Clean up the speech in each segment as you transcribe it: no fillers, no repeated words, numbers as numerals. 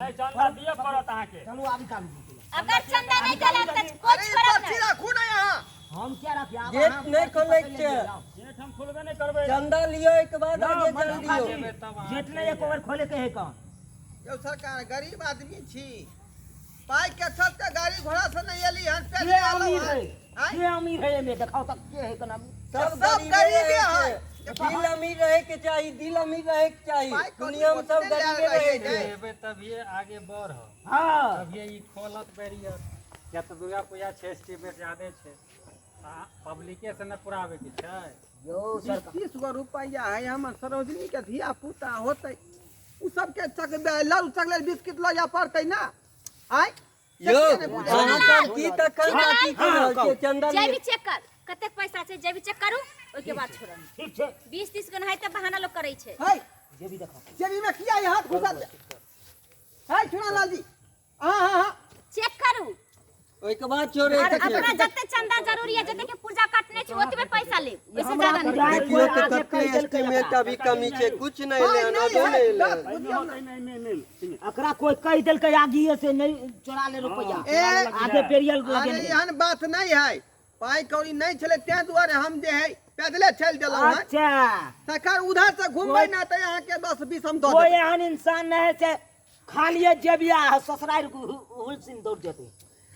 नहीं चंदा दिए पड़त आके चलो अभी काम अगर चंदा नहीं देला त कुछ करब नहीं रखू ना यहां हम क्या रख आप गेट नहीं खोले छे गेट हम खोलबे नहीं करबे चंदा लियो एक बाद आगे चल दियो गेट नहीं एक ओवर खोले के है का यो सरकार गरीब आदमी छी पाई के चलते गाड़ी घोड़ा से नहीं एली हन पे ये अमीर है ये अमीर है में दिखाओ तक के है का नाम सब गरीब है दिल अमीर रहे के चाहिए दिल अमीर रहे के चाहिए दुनिया में सब गरीब रहे देबे तब ये आगे बढ़ हां तब ये ई खोलत बैरियर या तो दुर्गा पूजा 6 स्टेट ज्यादा छे पब्लिके से न पुरावे के छै यो सरकार 30 गो रुपया है हम सरोजनी के धिया पुता होतै उ सब के चक लाल चकलेट बिस्किट ल जा पड़तै ना आय यो अहाँ सब की तखन बाकी कर रहल छियै चंदा जे लियो भी चेक कर कतेक पैसा छै जे भी चेक करू ओइ के बाद छोड़म ठीक छै 20-30 गन है त बहाना लोग करै छै है जे भी दिखाओ जेबी में किया है हाथ घुसा दे है चुना लाल जी हां चेक करू ओइ के बाद छोड़े और के अपना जत्ते चंदा जरूरी है जत्ते के पूजा काटने छै ओतबे पैसा ले इससे ज्यादा नहीं देखियो तो कते एस्टीमेट अभी कमी छै कुछ नहीं ले ना दो नहीं ले अकरा कोई कह देल के आगी से नहीं चोरा ले रुपया आगे पेरियल लगे अरे एहन बात नहीं है पाई कौड़ी नहीं चले ते दुआरे हम जे है पैदले चल देलौ है अच्छा सरकार उधर से घूमबै ना त यहां के 10-20 हम दो कोई एहन इंसान नहीं है से खालिए जेबिया ससुराल हुलसिन दौड़ जेते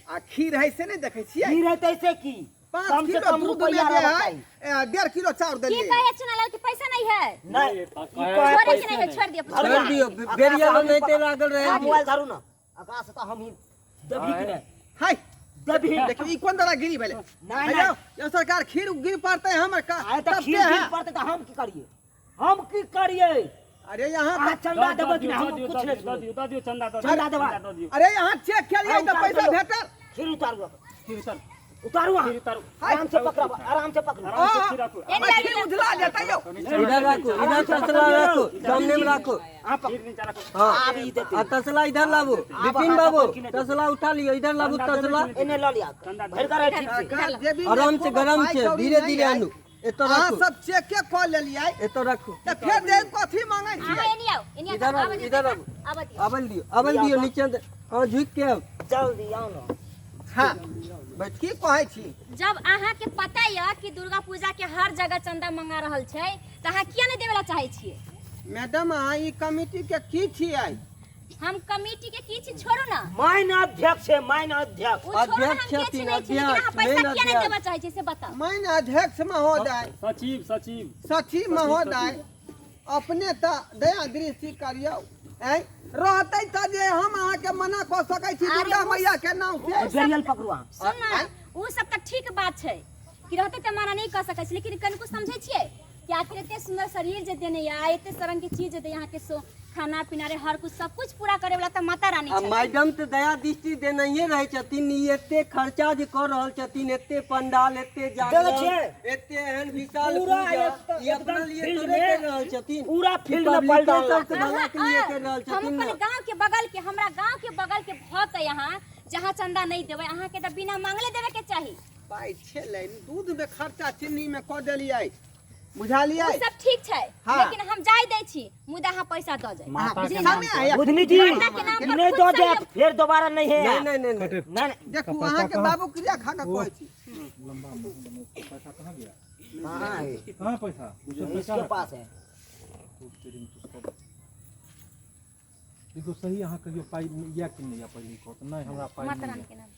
आ खीर है से नहीं देखे छियै की रहते से की 5 कम से किलो कम दूध रुपया में रहता है 1.5 किलो चाउर की देलिए कहे चुना लाल के पैसा नहीं है नहीं छोड़े के नहीं है छोड़ दियो छोड़ दियो बेरिया नहीं ते लागल रहे मोबाइल धरू ना अकरा से तो हम ही दबी के हाय दबी देखियो ई कोन तरह गिरी भेले नहीं हेलो यो सरकार खीर गिर पड़ते हमर का आए तो तब खीर के है खीर पड़ते तो हम की करिए हम की करिए अरे यहां आ चंदा देबो कि हम कुछ नहीं दो दियो चंदा चंदा देबा अरे यहां चेक केलिए त पैसा भेटल खीर उतारू उतारू आराम से पकड़ो आराम से पकड़ो खीर उधला देता यो इधर रखो इधर तसला रखो सामने में रखो आप हां अभी देते आ तसला इधर लाबो विपिन बाबू तसला उठा लियो इधर लाबो तसला इन्हें ला लिया भर कर ठीक से सरकार जे भी आराम से गरम छे धीरे धीरे आनु एतो हां रखो सब चेक के कॉल लेलिए एतो रखो त फिर दे कथी मांगे हां छी एनी आओ एनी इधर आओ, इधर आओ। अबल दियो नीचे हां झुक के आओ जल्दी आओ ना हां बैठ की कहै छी जब अहाँ के पता या कि दुर्गा पूजा के हर जगह चंदा मंगा रहल छै त अहाँ किया नहीं देवेला चाहे छियै मैडम अहाँ ई कमिटी के की छियै हम कमिटी के की छी छोड़ू ना माइन अध्यक्ष है माइन अध्यक्ष वो छोड़ू ना हम अध्यक्ष के छी छथिन, नहीं छी लेकिन अहाँ अध्यक्ष, पैसा मेन किया नहीं अध्यक्ष। देबा चाहे छी से बताओ मैं अध्यक्ष महोदय सचिव सचिव महोदय अपने त दया दृष्टि करियो ऐ रहतै त जे हम अहाँ के मना क सकै छी अरे दुर्गा वो- मैया के नाम से बेरियल पकड़ो आप सुन ना वो सब त ठीक बात छै कि रहते त मना नहीं कर सकै छी लेकिन कनको समझै छियै कि आखिर एते सुंदर शरीर जे देने या एते सरंग के चीज जे यहाँ के सो खाना पीना रे हर कुछ सब कुछ पूरा करे वाला त माता रानी आ छै मैडम तो दया दृष्टि देनइए रहे छथिन ई एते खर्चा जे कर रहल छथिन एते पंडाल एते जागरण एते एहन विशाल पूरा पूजा ई अपना लिए फील्ड थोड़े में कर रहल छथिन पूरा फील्ड में पब्लिक पलटा सबके भला के लिए कर रहल हम छथिन अपन ना गांव के बगल के हमरा गांव के बगल के भक्त है यहाँ जहाँ चंदा नहीं देवे अहाँ के त बिना मांगले देवे के चाहिए पाई छेलै दूध में खर्चा चीनी में क देलियै बुझालियै वो सब ठीक छै हाँ। लेकिन हम जाय दै छी मुदा अहाँ पैसा द जाय माता के समय आया बुधनी जी माता के नाम पर नहीं खुद दो दे सहयोग- फिर दोबारा नहीं है नहीं नहीं नहीं नहीं देखू अहाँ के बाबू क्रिया खा के कहै छी कहाँ है कहां पैसा इसके पास है ई तो सही अहाँ कहियो पाई या कि नहीं या पहले को तो नहीं हमरा पाई माता रानी के नाम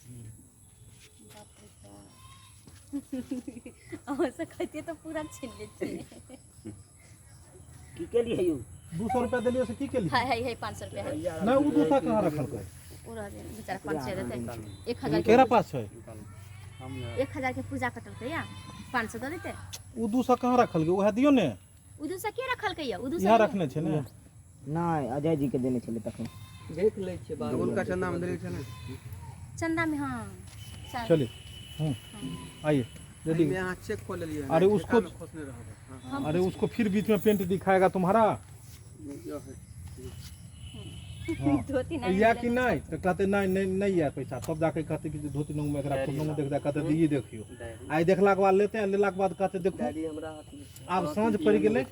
और से कहते तो पूरा छीन लेते की के लिए यू 200 रुपया देलियो से की केली है 500 रुपया है नहीं उ दूसरा कहां रखल कोई पूरा बेचारा 500 देते 1000 केरा पास है 1000 के पूजा कटल के या 500 दे देते उ दूसरा कहां रखल गए ओहे दियो ने उदू से के रखल के या उदू यहाँ से रखने छे ने नहीं अजय जी के देने चले तखन देख ले छे बाबू उनका चंदा में देलियै छलै चंदा में हां चलिए आइए रेडी मैं यहाँ चेक कर लेलियै अरे उसको खोसने रहब अरे उसको फिर बीच में पेंट दिखाएगा तुम्हारा धोती ना या कि नहीं तो कहते नहीं नहीं नहीं यार पैसा तब जाके कहते कि धोती नंग में एकरा फोटो में देखदा कहते दिए देखियो आई देखला के बाद लेते हैं लेला के बाद कहते देखो डैडी हमरा हाथ में अब सांझ पड़ गेले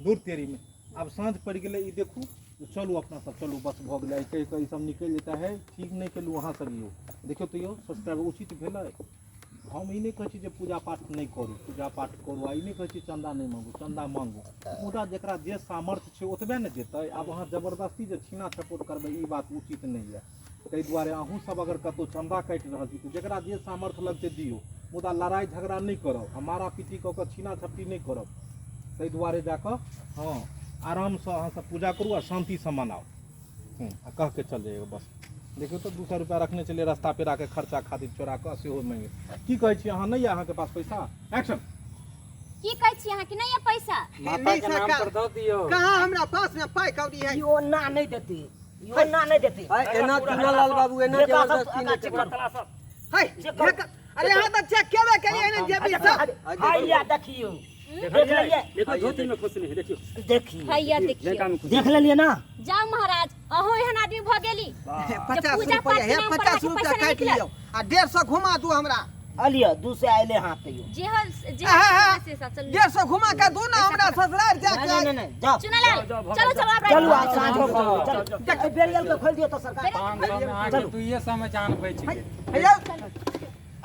दूर तेरी में अब सांझ पड़ गेले ई देखू चलू अपना सब चलू बस भऽ गेलै कहि कऽ ई सब निकलि जेता है ठीक नहीं केलू अहाँ सब यो देखियो तो यो सब्सक्राइब उचित भेलै हम ई नहीं कहै छी जे पूजा पाठ नहीं करू पूजा पाठ करू आ ई नहीं कहै छी चंदा नहीं मांगू चंदा मांगू मुदा जकरा जे सामर्थ्य छै ओतबे ने देतै आब अहाँ जबरदस्ती जे छीना छपोट करबै ई बात उचित नहीं है ताहि दुआरे अहूँ सब अगर कतौ चंदा काटि रहल छी तऽ जकरा जे सामर्थ्य लगतै दियौ मुदा लड़ाई झगड़ा नहीं करब आ मारा पीटी कऽ कऽ छीना छपटी नहीं करब ताहि दुआरे जाकऽ हाँ आरामसँ अहाँ सब पूजा करू आ शांतिसँ मनाउ आ कह के चल जाइए बस देखियो तो 200 रुपया रखने चलिए रास्ता पे आके खर्चा खातिर चोरा कऽ सेहो मांगे की कहै छी अहाँ नहीं अहाँके पास पैसा एक्शन की कहै छी अहाँ कि नहीं है पैसा माता के नाम पर दो दियो कहाँ हमरा पास में पाई कौड़ी है यो ना नहीं देते यो ना नहीं देते एना चुनालाल बाबू एना जबरदस्ती नहीं करो है अरे यहाँ तो चेक केबे करिए ने जेबी सब भैया देखियो देख लिये देखो धोती में खुश नहीं है देखियो देखियो भैया देखिए देख लेलिए ना जाओ महाराज अहो एहन आदमी भ गेली 50 रुपया है 50 रुपया काट लियो आ 150 घुमा दू हमरा अलिया दूसरे आइले हाथ पे जे हो जे हाँ, से सब चल 150 घुमा के दू ना हमरा ससुराल जाके नहीं जाओ चुनालाल चलो चलो आप चलो आज साँझ हो चलो देख बेरियल को खोल दियो तो सरकार चलो तू ये समय जान बच गई हैया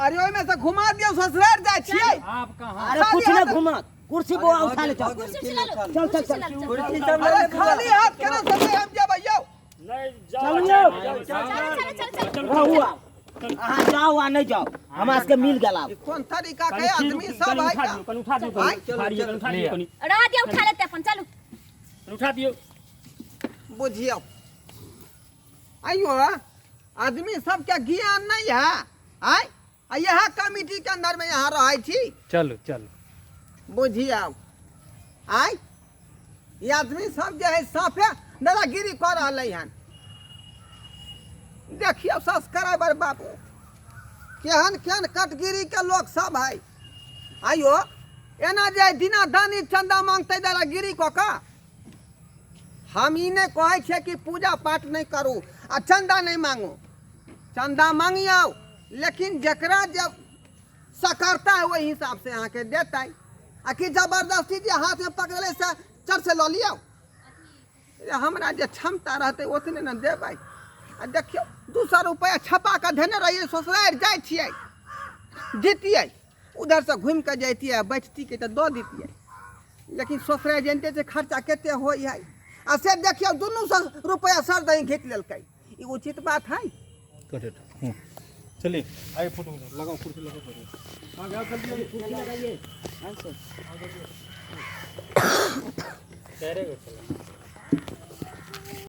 अरे ओय में से घुमा दियो ससुराल जाय छियै आप कहां अरे कुछ ना घुमा कुर्सी वो उठा ले चल कुर्सी चला लो चल चल चल कुर्सी सब अरे खाली हाथ केना सबे हम जेबै यौ चलिए चल चल रहुआ अहाँ जाओ आ नहीं जाओ हमरा के मिल गेला ई कोन तरीका के आदमी सब है का उठा दियो भाई, उठा दियो कनी रह दियो उठा लेते अपन चलो उठा दियो बुझियो आइयो आदमी सब के ज्ञान नहीं है आय आ यह कमिटी के अंदर में यहाँ रहै छी चलो चलो बुझियो आय ये आदमी सब जे है साफे दादागिरी कर रहलै हन देखियो सब्सक्राइबर बाबू केहन केहन कटगिरी के लोग सब है आइयो एना जे दिना दानी चंदा मांगते दादागिरी कऽ कऽ हम ई नहीं कहै छै कि पूजा पाठ नहीं करू आ चंदा नहीं मांगू चंदा मांगियो लेकिन जकरा जब सकरता है वही हिसाब से अहाँ के देतै आ कि जबरदस्ती जे हाथ में पकड़ले से चर से लऽ लियो हमरा जे क्षमता रहते ओतने न देबै आ देखियो 200 रुपया छपा के देने रहिए ससुराल जाय छियै जीतियै उधर से घूम के जैतियै बचती के तो दऽ दितियै लेकिन ससुराल जानते छै खर्चा केते होई है आ से देखियो दुनू रुपया सर दही घीच लेलकै ई उचित बात है करेक्ट चलिए आइए फोटो लगाओ कुर्सी लगाओ आगे आओ जल्दी कुर्सी लगाइए तेरे को चलो